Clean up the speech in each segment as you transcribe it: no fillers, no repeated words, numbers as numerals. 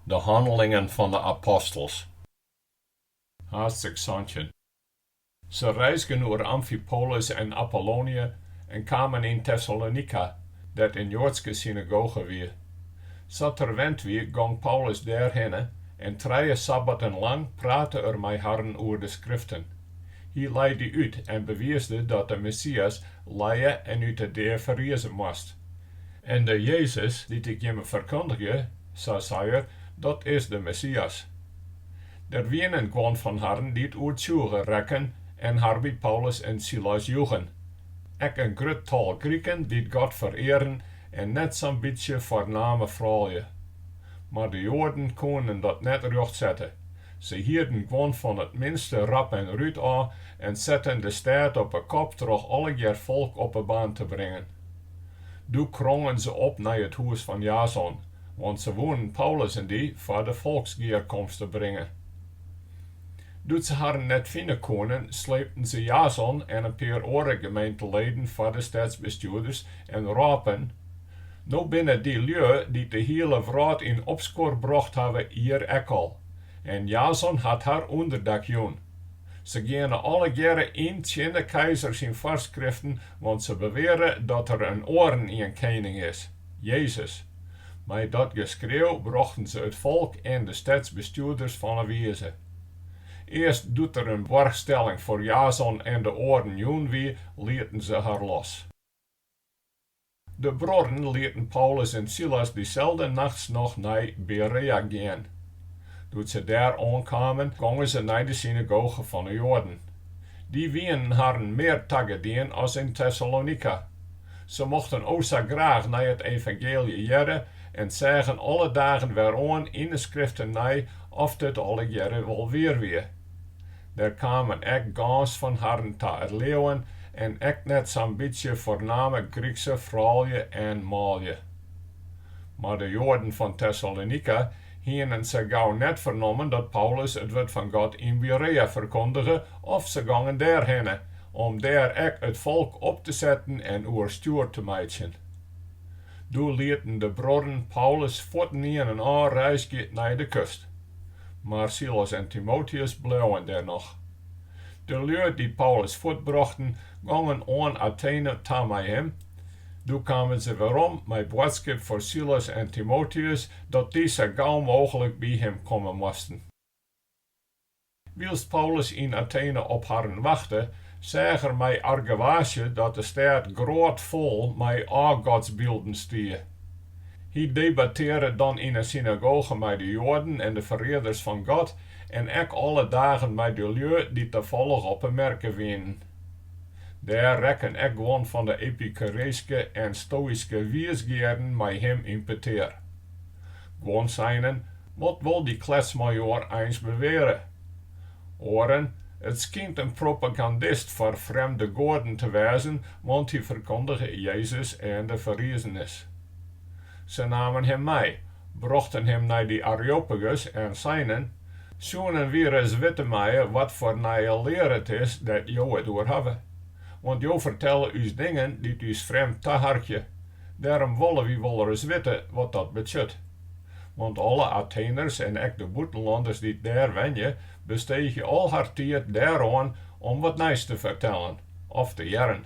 De Hannelingen van de apostels. Haadstik Santje. Ze reisden door Amphipolis en Apollonië en kwamen in Tessaloníka, dat in Joadske synagoge weer. Zat er wend wie, gong Paulus daarheen en 3 sabbaten lang praatte met Herren over de schriften. Hij leidde uit en beweerde dat de Messias leien en uit de deur verrezen moest. En de Jezus, die ik je verkondige, zei hij, dat is de Messias. Er wienen gewoon van Herren die het uitzoeken rekken en haar bij Paulus en Silas joegen. Ek een groot tal Grieken die God vereren en net zo'n beetje voorname vrouwen. Maar de Joden konden dat net recht zetten. Ze hielden gewoon van het minste rap en ruut aan en zetten de stêd op een kop terug alle jaar volk op de baan te brengen. Toen krongen ze op naar het huis van Jason, want ze woonden Paulus-en-dy voor de volksgeerkomst te brengen. Toen ze haar net vinden konden, sleepten ze Jason en een paar andere gemeenteleden voor de stadsbestuurders en rapen: "Nou binnen die lui die de hele vrouw in opskuor bracht hebben hier ek al. En Jason had haar onderdak joen. Ze gaan alle jaren in de keizers in voorschriften, want ze beweren dat er een oren in een koning is, Jezus." Met dat geschreeuw brachten ze het volk en de stadsbestuurders van een wezen. Eerst doet er een borgstelling voor Jason en de oren joen wie, lieten ze haar los. De broeren lieten Paulus en Silas diezelfde nachts nog naar Beréa gaan. Toen ze daar aankwamen, gingen ze naar de synagoge van de Joden. Die wienen haar meer taggedien als in Tessaloníka. Ze mochten ook zo graag naar het evangeelje jier en zeggen alle dagen werom in de schriften naar of dit alle jaren wel weer. Daar kwamen ek gans van Herren te erleeuwen en ek net zo'n beetje voorname Griekse vrouwen en maalje. Maar de Joden van Tessaloníka hielden ze gauw net vernomen dat Paulus het woord van God in Beréa verkondigde, of ze gingen daarheen, om daar ek het volk op te zetten en overstuur te maken. Toen lieten de broeden Paulus voeten in en aan reizget naar de kust. Maar Silas en Timotheus bleven daar nog. De lui die Paulus voetbrachten, gingen aan Athene te met hem. Toen kwamen ze werom met boodschap voor Silas en Timotheus dat die zo gauw mogelijk bij hem komen moesten. Wilst Paulus in Athene op haar wachtte, zag er met argwasje dat de stad groot vol met godsbeelden stie. Hij debatteerde dan in een synagoge met de Joden en de verreders van God en ek alle dagen met de lui die toevallig op een merken wienen. Daar rekken ek gewoon van de epicureeske en stoïsche wiesgeren met hem in peteer. Gewoon zijnen, wat wil die kletsmajor eens beweren? Oren, het schijnt een propagandist voor vreemde goden te wezen, want hij verkondigde Jezus en de verrezenis. Ze namen hem mee, brachten hem naar die Areópagus en zeiden: "Zoenen weer eens weten mij wat voor nieuwe leer het is dat jou het door hebben. Want jou vertellen us dingen die us vreemd te hartje. Daarom willen we wel eens weten wat dat betekent. Want alle Atheners en ook de buitenlanders die daar wenjen, besteden al haar tijd daaraan om wat nieuws te vertellen, of te jaren."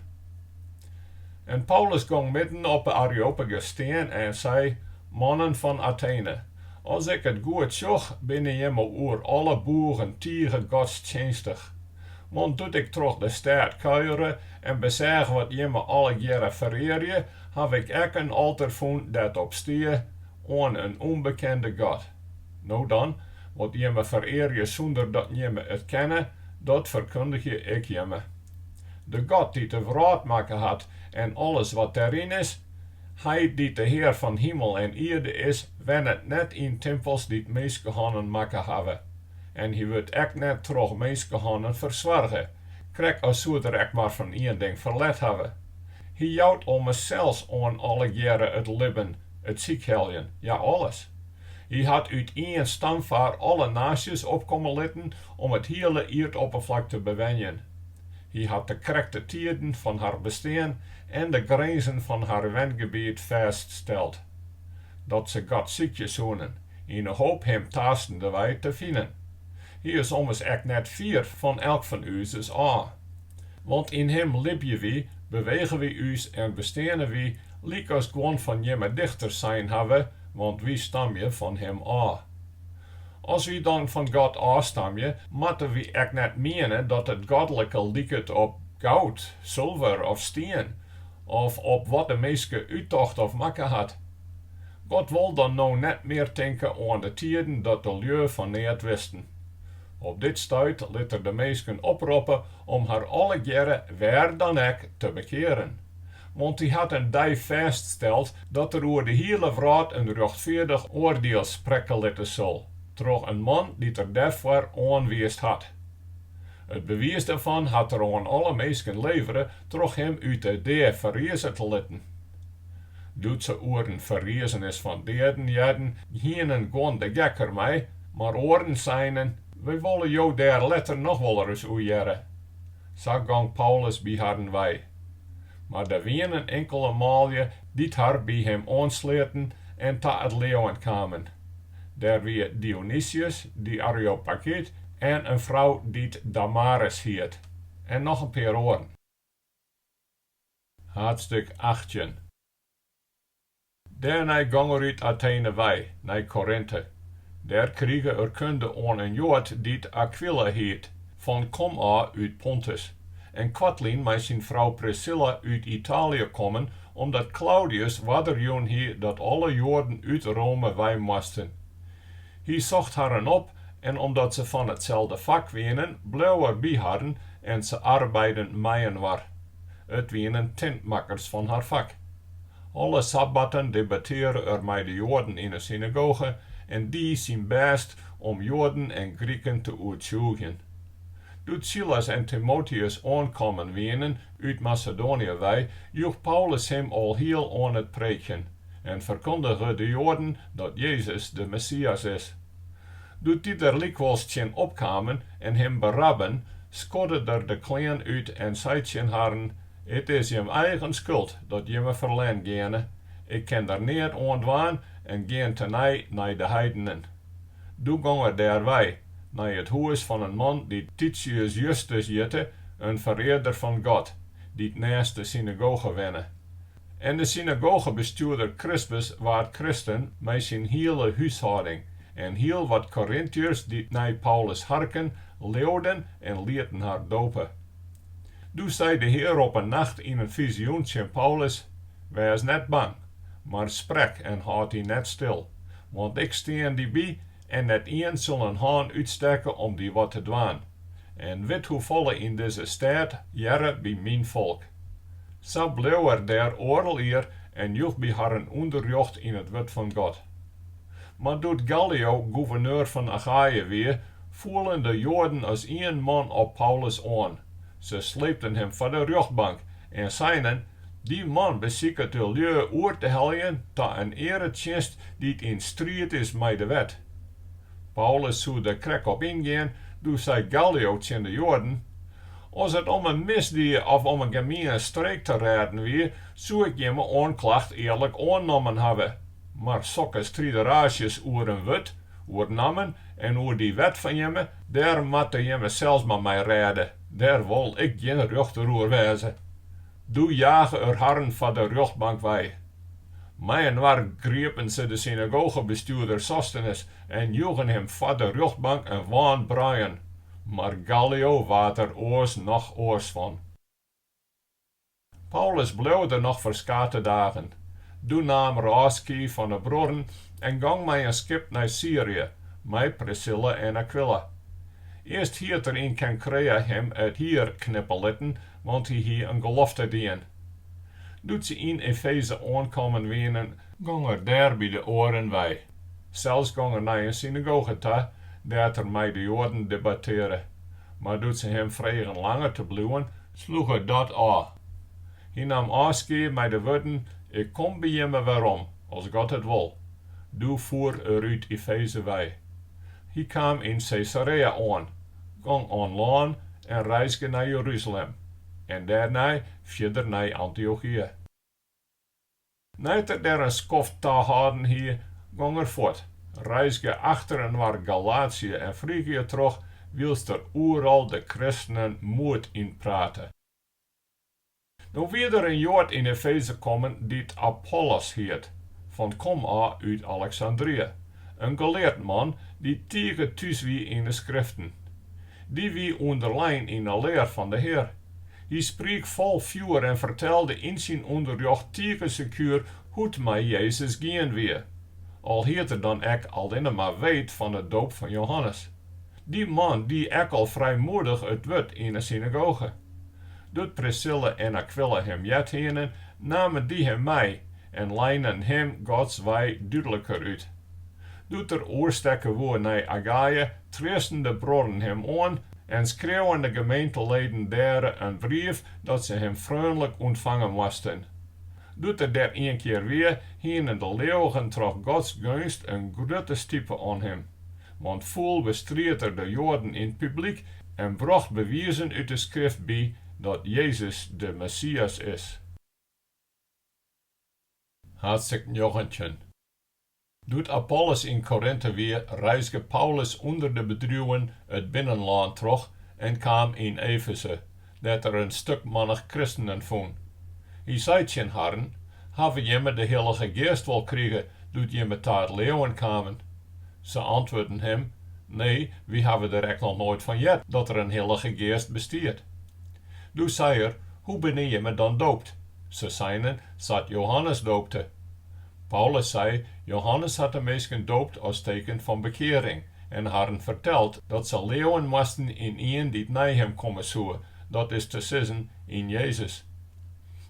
En Paulus ging midden op de Areópagus staan en zei: "Mannen van Athene, als ik het goed zag, binnen je me oer alle boeren tegen godsdienstig. Want doet ik terug de stad kuieren en bezeg wat je me alle jaren vereer, heb ik ook een altaar gevonden dat op stie aan een onbekende God. Nou dan, wat je me vereer zonder dat je me het kennen, dat verkondig ik je me. De God die de wereld maken had en alles wat daarin is, hij die de Heer van hemel en aarde is, wen het net in tempels die het meesgehanden maken hebben. En hij wordt ek net terug meesgehanden verzorgen. Krijg als zoeder ek maar van één ding verlet hebben. Hij jouwt om zelfs aan alle jaren het libben, het ziekheljen, ja alles. Hij had uit één stamvaar alle naties opkomen litten om het hele aardoppervlak te bewenjen. Hij had de correcte tijden van haar bestaan en de grenzen van haar wengebied vaststeld. Dat ze God ziekjes zonen. in de hoop hem tastende wij te vinden. Hier is ommers echt net 4 van elk van us is aan. Want in hem libje wie, bewegen we us en bestenen wie, liek als gewoon van jemme dichter zijn hebben, want wie stam je van hem aan. Als we dan van God afstammen, moeten we echt net menen dat het goddelijke lieket op goud, zilver of steen, of op wat de meeste uittocht of makken had. God wil dan nou net meer denken aan de tijden dat de lui van niet wisten. Op dit stuit liet er de meesten oproepen om haar alle jaren waar dan ook te bekeren. Want die had een dag vaststeld dat er over de hele wereld een rechtvaardig oordeel spreken laten zal, door een man die er daarvoor aanwezig had. Het bewijs daarvan had er aan alle meesten leveren door hem uit de dood verrezen te laten. Doet ze oren verrezen is van derden jaren, geen gewoon de gekker mij, maar oren zijnen, we willen jou daar letter nog wel eens oejeren. Zo gang Paulus bij haar wij. Maar er wienen enkele maalje die haar bij hem aansleerten en ta het leeuwen kwamen. Daar wie Dionysius, die Areópagus en een vrouw die Damaris heet. En nog een paar oren. Haadstik 18. Daarna gang er uit Athene wij, naar Korinte. Daar kregen er kunde aan een Jood die Aquila heet, van Coma uit Pontus. En Quatlin met zijn vrouw Priscilla uit Italië komen, omdat Claudius waderjoen hier dat alle Joden uit Rome wij moesten. Hij zocht haar op, en omdat ze van hetzelfde vak wienen, bleef er bij haar en ze arbeiden meien war. Het wienen tentmakkers van haar vak. Alle sabbaten debatteren er met de Joden in de synagoge, en die zijn best om Joden en Grieken te uitzoeken. Doet Silas en Timotheus aankomen wienen uit Masedoanië wij, joeg Paulus hem al heel aan het preken, en verkondigde de Joden dat Jezus de Messias is. Doet die er likwijls opkamen en hem berabben, skodde er de klein uit en zei ten haren, het is je eigen schuld dat je me verleen gene. Ik ken er niet aan en geen tenij naar de heidenen. Doe gangen daarbij, naar het huis van een man die Titius Justus jette, een vereerder van God, die naast de synagoge wennen. En de synagogebestuurder Crispus waard christen met zijn hele huishouding, en heel wat Korintiërs die naar Paulus harken, leeuwden en lieten haar dopen. Toen zei de Heer op een nacht in een visioen tegen Paulus, wees net bang, maar spreek en houd die net stil, want ik steen die bij en net een zal een haan uitsteken om die wat te doen. En weet hoe volle in deze stad jaren bij mijn volk. Zo bleef er daar oorlog hier en joeg bij haar een onderjocht in het wet van God. Maar doet Gallio, gouverneur van Achaïe weer, voelen de Joden als één man op Paulus aan. Ze sleepten hem van de rjochtbank en zeiden, die man beziekt de lui oor te helgen tot een eretjenst die in strijd is met de wet. Paulus zou de krek op ingaan, toen zei Gallio tegen de Joden, als het om een misdie of om een gemeene streek te redden wie, zou ik je mijn aanklacht eerlijk aannomen hebben. Maar zulke strijderages oer een wet, oer namen en oer die wet van jemme, daar moet jemme zelfs maar mij redden. Daar wil ik geen rechter oer wezen. Doe jagen er harren van de rjochtbank wij. Mij en waar grepen ze de synagogebestuurder Sostenes en joegen hem van de rjochtbank en waan braaien. Maar Gallio waard er oors nog oors van. Paulus bleef er nog verskate dagen. Toen nam Rjochtske van de broeren en gang met een schip naar Syrië, met Priscilla en Aquila. Eerst hield er in Kenkrea hem het hier knippen litten, want hij hier een gelofte dien. Doet ze in Efeze aankomen wenen, gang er daar bij de oren wij. Zelfs gang er naar een synagoge ta, dat er met de Joden debatteren. Maar doet ze hem vregen langer te blijven, sloeg hij dat aan. Hij nam afscheid met de woorden, ik kom bij je werom, als God het wil. Doe voer er uit Efeze wij. Hij kwam in Caesarea aan, ging aan land en reisde naar Jeruzalem. En daarna verder naar Antiochië. Nadat er een skoft te hadden hier, ging er voort, reizget achteren naar Galatië en Frigië terug, wils er overal de christenen moed in praten. Nu weer er een Jood in Efeze komen die het Apollos heet, van kom uit Alexandrië, een geleerd man die tegen thuis wie in de schriften. Die wie onderlijn in de leer van de Heer. Die spreekt vol vuur en vertelde in zijn onderjocht tegen secuur hoe het met Jezus gaan weer. Al heet er dan ek alleen maar weet van de doop van Johannes. Die man die ek al vrijmoedig het wurd in de synagoge. Doet Priscilla en Aquila hem jet henen, namen die hem mee en lijnen hem Gods wij duidelijker uit. Doet er oorstekken woord naar Achaïe, treesten de broden hem aan en schreeuwen de gemeenteleden daar een brief dat ze hem vriendelijk ontvangen moesten. Doet er daar een keer weer, henen de leeuwen troch Gods gunst een grote stippe aan hem. Want vol bestreed er de Joden in het publiek en bracht bewijzen uit de schrift bij dat Jezus de Messias is. Haadstik 9. Doet Apollos in Korinte weer, reisde Paulus onder de bedruwen het binnenland terug en kwam in Efeze, dat er een stuk mannig christenen vond. Hij zei ten Herren, hebben jemme de Heilige Geest wel kregen, doet jemme tot leeuwen kwamen? Ze antwoordden hem, nee, we hebben er echt nog nooit van jet, dat er een Heilige Geest besteedt. Toen zei er, hoe ben je me dan doopt? Ze zeiden, dat Johannes doopte. Paulus zei, Johannes had de meesten doopt als teken van bekering en hadden verteld dat ze leeuwen moesten in een die naar hem komen zoeken, dat is te zeggen in Jezus.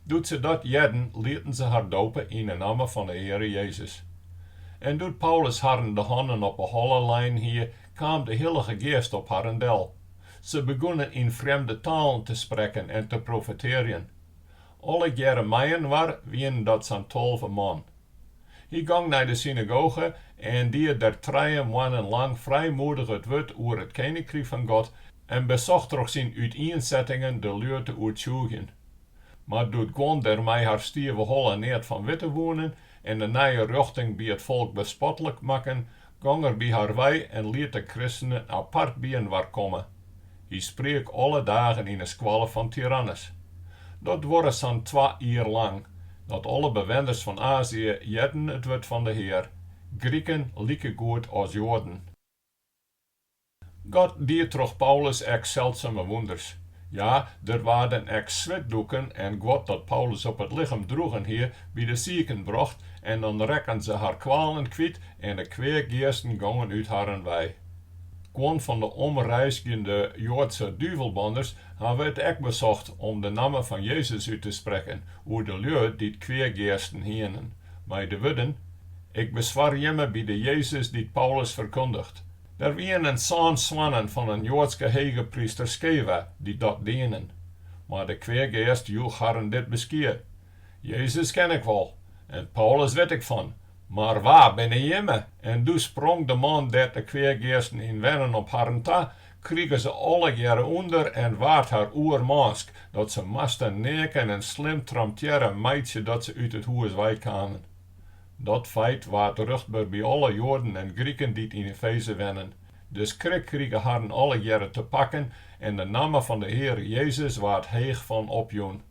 Doet ze dat jedden, lieten ze haar dopen in de naam van de Heer Jezus. En doet Paulus haar de handen op een holle lijn hier, kwam de Heilige Geest op haar en del. Ze begonnen in vreemde talen te spreken en te profeteren. Alle Jeremijen waren dat zo'n 12 man. Hij ging naar de synagoge en die der 3 maanden lang vrijmoedig het woord over het koninkrijk van God en bezocht door zijn uiteenzettingen de leur te uitzoeken. Maar doet gewoon daarmee haar stieve holle neert van witte wonen en de nieuwe richting bij het volk bespottelijk maken, ging er bij haar wij en liet de christenen apart bij een waar komen. Hij spreek alle dagen in de squallen van Tyrannus. Dat wordt zo'n 2 uur lang, dat alle bewoners van Azië jetten het woord van de Heer, Grieken lieke goed als Joden. God deed troch Paulus ek zeldzame wonders. Ja, er waren ek zwetdoeken en God dat Paulus op het lichaam droegen hier bij de zieken bracht en dan rekken ze haar kwalen kwijt en de kweergeesten gingen uit haar wij. Gewoon van de omreizende Joodse duivelbanders hebben het ek bezocht om de naam van Jezus uit te spreken, hoe de lui die kweergeesten hienen. Maar de wudden, ik bezwaar jemme bij de Jezus die Paulus verkondigt. Er waren een zoon zwannen van een Joadske hegepriester Skeva die dat dienen. Maar de kweergeest joeg haar dit beskier. Jezus ken ik wel, en Paulus weet ik van. Maar waar ben je? En toen sprong de man dat de kweergeesten in wennen op haar ta, kregen ze alle jaren onder en waard haar oermask, dat ze moesten neken en slim tramtjeren meidje dat ze uit het huis wij kwamen. Dat feit waard ruchtbaar bij alle Joden en Grieken die in Efeze wennen. Dus kregen haar alle jaren te pakken en de naam van de Heer Jezus waard heeg van opjoen.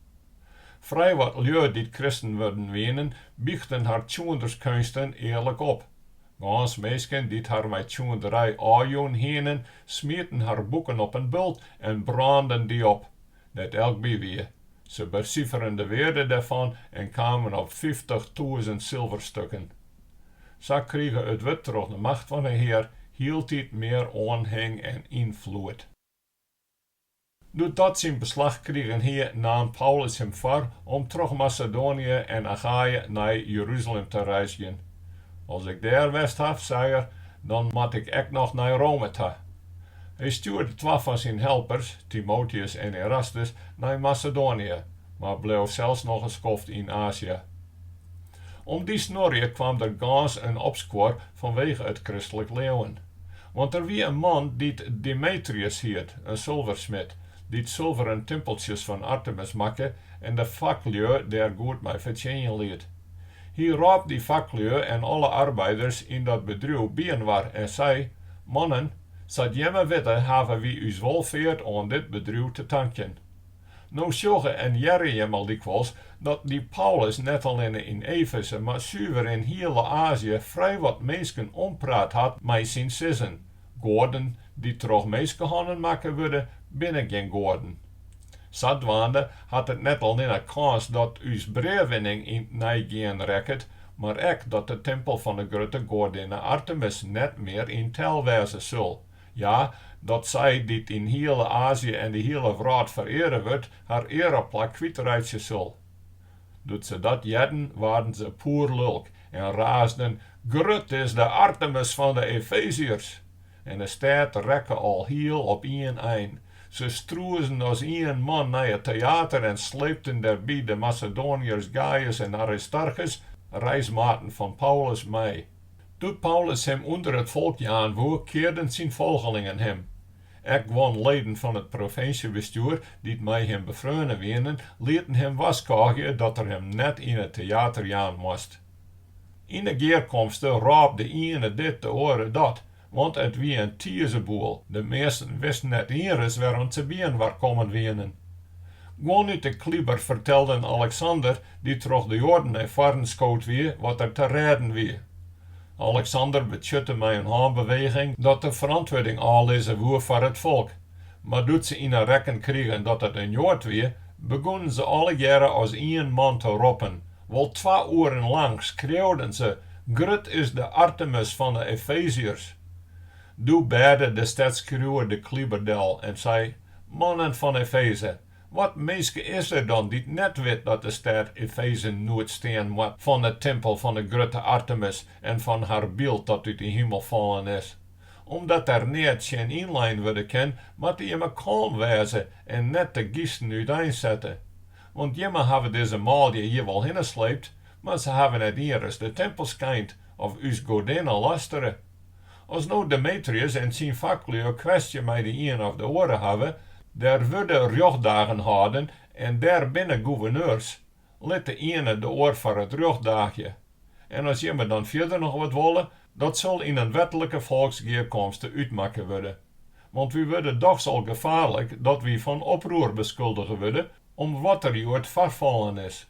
Vrij wat lui die christen worden wenen, biechten haar tjoenderskunsten eerlijk op. Gans meesken die haar met tjoenderij aanjoen henen, smieten haar boeken op een bult en branden die op. Net elk bij weer. Ze becijferen de waarde daarvan en kwamen op 50.000 zilverstukken. Zo kregen het wit door de macht van de Heer, hield dit meer aanhang en invloed. Doordat zijn beslag kregen hier, nam Paulus hem voor om terug Masedoanië en Achaïe naar Jeruzalem te reizen. Als ik daar west heb, zei er, dan moet ik ook nog naar Rome ta. Hij stuurde 2 van zijn helpers, Timotheus en Erastus, naar Macedonië, maar bleef zelfs nog een schoft in Azië. Om die snorrie kwam er gans een opskuor vanwege het christelijk leven. Want er wie een man die Demetrius heet, een sulversmid, die zilveren tempeltjes van Artemis maakte en de vakleur der goed mij vertjengen liet. Hij roept die vaklui en alle arbeiders in dat bedrijf bijeen en zei: Mannen, zat jemme weten hebben wie us welvaart aan dit bedrijf te tanken. Nou zeggen en jaren jemmel dikwijls dat die Paulus net alleen in Efeze, maar zuiver in hele Azië vrij wat mensen ompraat had met zijn sissen. Goden die toch meesgehannen maken worden, binnen geen goden. Zadwaande had het net alleen een kans dat us breewinning in nijgeen rekt, maar ook dat de tempel van de grote godinne Artemis net meer in tel wezen zul. Ja, dat zij die in hele Azië en de hele wereld vereren wordt, haar ereplak kwijtrijden zul. Doet ze dat jedden, waren ze poer lulk en raasden: Grut is de Artemis van de Efeziërs. En de stêd rekken al heel op één eind. Ze stroezen als één man naar het theater en sleepten daarbij de Macedoniërs Gaius en Aristarchus, reismaten van Paulus, mee. Toen Paulus hem onder het volk aanwoer, keerden zijn volgelingen hem. Ook gewoon leden van het provinciebestuur, die mij hem bevrienden wienen, lieten hem waskogje dat er hem net in het theater jaan moest. In de geerkomsten roep de ene dit, de andere dat, want het wie een tierzeboel. De meesten wisten net eens waarom ze bien waar komen wienen. Gewoon uit de klieber vertelden Alexander, die troch de Jorden ervaren schoot wie, wat er te redden wie. Alexander betjutte mij een handbeweging dat de verantwoording al is woer voor het volk. Maar doet ze in een rekken kregen dat het een Jood wie, begonnen ze alle jaren als één man te roepen. Wel 2 uren lang schreeuwden ze: Grut is de Artemis van de Efeziërs. Toen beide de stadskruwer de klieberdel en zei: Mannen van Efeze, wat meeske is er dan die net weet dat de stad Efeze nooit steen moet van de tempel van de grote Artemis en van haar beeld dat uit de hemel vallen is? Omdat er niet geen inlijn worden kan, moet je maar kalm wezen en net de giesten uiteenzetten. Want jemmer hebben deze maalje hier wel hinnesleept, maar ze hebben het eerst de tempel schijnt of us godinnen lasteren. Als nou Demetrius en zijn vaklui kwestie met de een of de andere hebben, daar worden rjochtdagen houden en daar binnen gouverneurs. Let de ene de oor voor het rjochtdagje. En als je dan verder nog wat willen, dat zal in een wettelijke volksgeerkomsten uitmaken worden. Want we worden toch zo gevaarlijk dat we van oproer beschuldigen worden om wat er hier het vervallen is.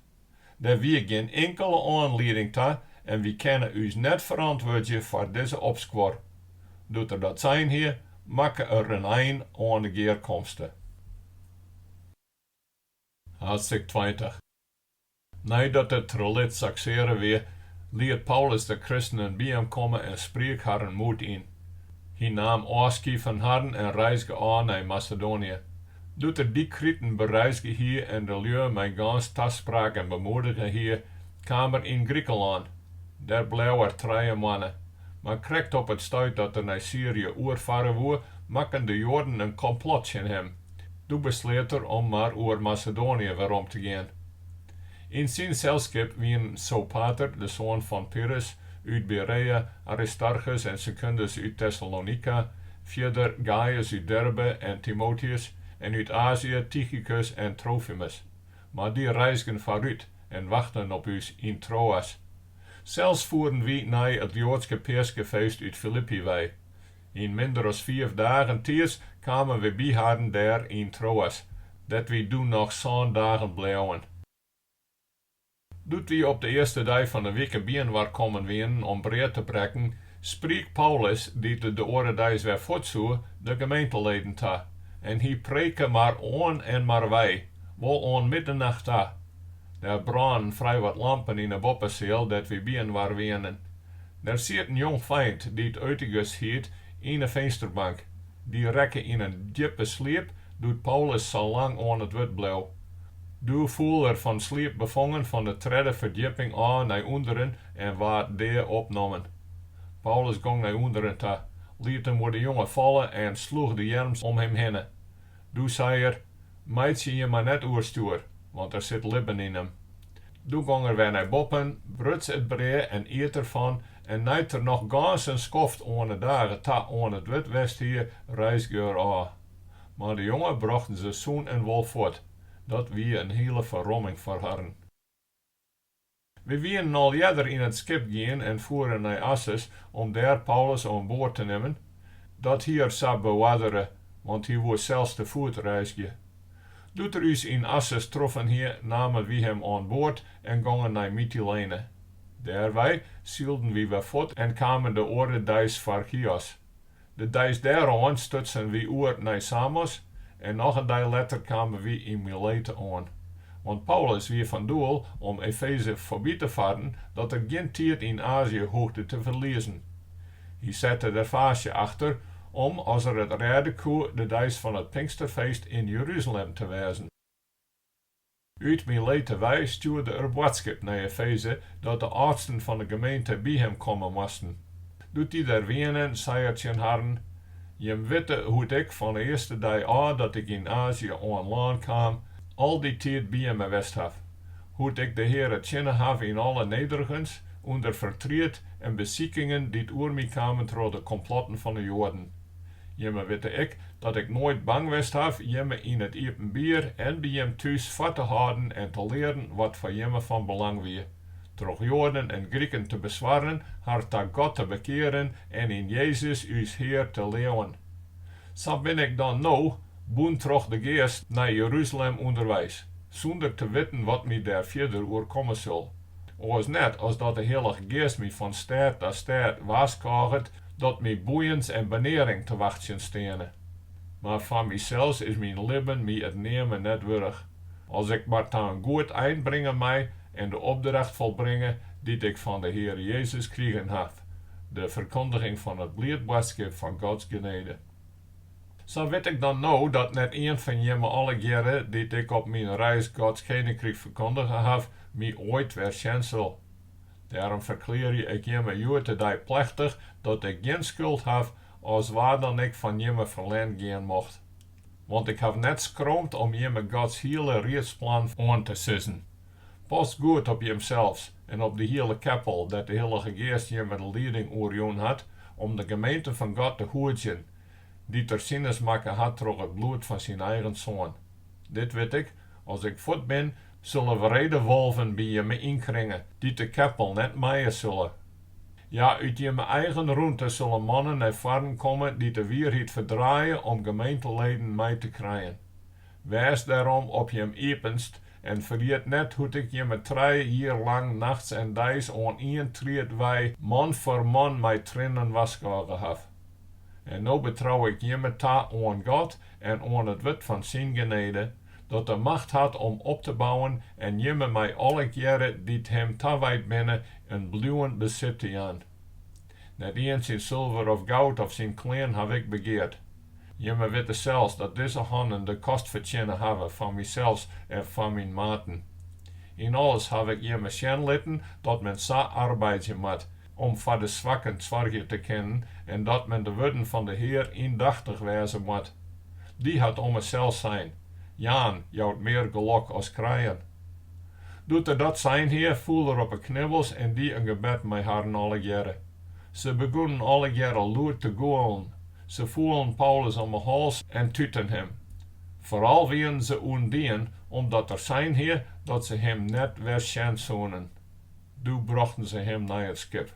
Daar wie geen enkele aanleiding toe en we kunnen ons net verantwoorden voor deze opskuor. Doet er dat zijn hier, maken er een eind aan de geerkomsten. Haadstik 20. Nadat het relid saxeren weer, liet Paulus de christenen bij hem komen en spreek haar een moed in. Hij nam afscheid van hen en reisde aan naar Masedoanië. Doet er die Krieten bereisde hier en de lui mijn gans taspraak en bemoedigen hier, kwamen in Griekenland. Daar bleef er 3 mannen. Maar kreeg op het stuit dat er naar Syrië oervaren woer, maken de Joden een complotje in hem. Toen besloot er om maar oer Macedonië werom te gaan. In zijn zelschap wien Sopater, de zoon van Pyrrhus, uit Beréa, Aristarchus en Secundus uit Tessaloníka, verder Gaius uit Derbe en Timotheus, en uit Azië Tychicus en Trophimus. Maar die reisden vooruit en wachten op us in Troas. Zelfs voeren we naar het Joadske Persgefeest uit Filippi wij. In minder dan 4 dagen tiers kwamen we bij haar daar in Troas, dat we doen nog 7 dagen bleven. Doet we op de eerste dag van de week bien waar komen winnen om breed te breken, spreekt Paulus, die de oordeis weer voetzoer, de gemeenteleden toe. En hij preken maar aan en maar wij, wel aan middernacht toe. Daar branden vrij wat lampen in de boppenseel dat we bien waar winnen. Daar zit een jong feind die het Areópagus heet in de vensterbank. Die rekken in een diepe sleep, doet Paulus zo lang aan het wit blauw. Doe voel er van sleep bevangen van de derde verdieping aan naar onderen en waar daar opnomen. Paulus ging naar onderen toe, liet hem voor de jongen vallen en sloeg de jerms om hem heen. Doe zei er: meidje je maar net oerstuur, want er zit libben in hem. Doe ging er weer naar boppen, bruts het breed en eet ervan en nijt er nog gans een skoft aan de dagen ta aan het wit west hier reisgeur aan. Maar de jongen brachten ze zoen en wol voort. Dat wie een hele verromming voor hen. We wienen al eerder in het schip gaan en voeren naar Assos om daar Paulus aan boord te nemen. Dat hier zou bewaarderen, want hij was zelfs te voet reisje. Doet er us in Assos troffen hier, namen we hem aan boord en gingen naar Mytilene. Daarbij zielden we weer voort en kwamen de orde dijs voor Chios. De dijs daaraan stutsen we oer naar Samos en nog een dag later kwamen we in Milete aan. Want Paulus weer van doel om Efeze voorbij te varen dat er geen tijd in Azië hoogte te verliezen. Hij zette er vaasje achter om, als er het redden kon, de dijs van het Pinksterfeest in Jeruzalem te wezen. Uit Milete wij stuurde er boodschap naar Efeze dat de oudsten van de gemeente bij hem komen moesten. Doet die daar wenen, zei het zijn harren, je weet hoe ik van de eerste dag aan dat ik in Azië aan land kwam, al die tijd bij hem west heb. Hoe ik de Heer het kennen heb in alle nedergens, onder vertriet en beziekingen die oer mij kwamen door de complotten van de Joden. Je weet ik dat ik nooit bang west heb, je in het openbaar en bij hem thuis vat te houden en te leren wat voor je van belang weer. Toch Joden en Grieken te bezwaren, haar tot God te bekeren en in Jezus uw Heer te leeuwen. Zo ben ik dan nou, boen troch de geest naar Jeruzalem onderwijs, zonder te weten wat mij daar verder oorkomen zal. Oos net als dat de Heilige Geest mij van stêd tot stêd waarschuwt dat mij boeiens en benering te wachten stenen. Maar van mijzelf is mijn leven mij het nemen net wurg. Als ik maar dan goed einbrengen mij en de opdracht volbrengen die ik van de Heer Jezus kregen heb, de verkondiging van het blijdboodschap van Gods genade. Zo weet ik dan nou dat net een van jemme alle jaren die ik op mijn reis Gods koninkrijk verkondigen heb, mij ooit weer zien zal. Daarom verkleer ik jemme juurte die plechtig dat ik geen schuld heb als waar dan ik van jemme verlend gaan mocht. Want ik heb net schroomd om jemme Gods hele reedsplan aan te sissen. Pas goed op jemzelfs en op de hele keppel dat de Heilige Geest jemme de leiding oorjoen had om de gemeente van God te hoedjen, die ter zinnes maken had door het bloed van zijn eigen zoon. Dit weet ik, als ik voet ben, zullen vrede wolven bij je me inkringen, die de keppel net maaien zullen. Ja, uit je mijn eigen roente zullen mannen naar voren komen die de waarheid verdraaien om gemeenteleden mee te krijgen. Wees daarom op je epenst en vergeet net hoe ik je met 3 jaar lang nachts en dags aan één treed wij man voor man mij trainen wasgehouden heb. En nu betrouw ik je met ta aan God en aan het wet van zijn genade, dat de macht had om op te bouwen en je met mij alle jaren die hem tawijd binnen een blijvend bezit aan. Net eens in zilver of goud of zijn kleen heb ik begeerd. Je me weet zelfs dat deze handen de kost verdienen hebben van mijzelf en van mijn maten. In alles heb ik je me zien litten dat men zo arbeiden moet, om voor de zwakken zorgen te kennen en dat men de woorden van de Heer indachtig wezen moet. Die had om mezelf zijn. Jaan, jouwt meer geluk als krijgen. Doet er dat zijn hier, voel er op een knibbels en die een gebed mij haren alle jaren. Ze begonnen alle jaren luid te gooien. Ze voelen Paulus om de hals en tuiten hem. Vooral wien ze ondien, omdat er zijn hier dat ze hem net weer zien zonen. Toen brachten ze hem naar het schip.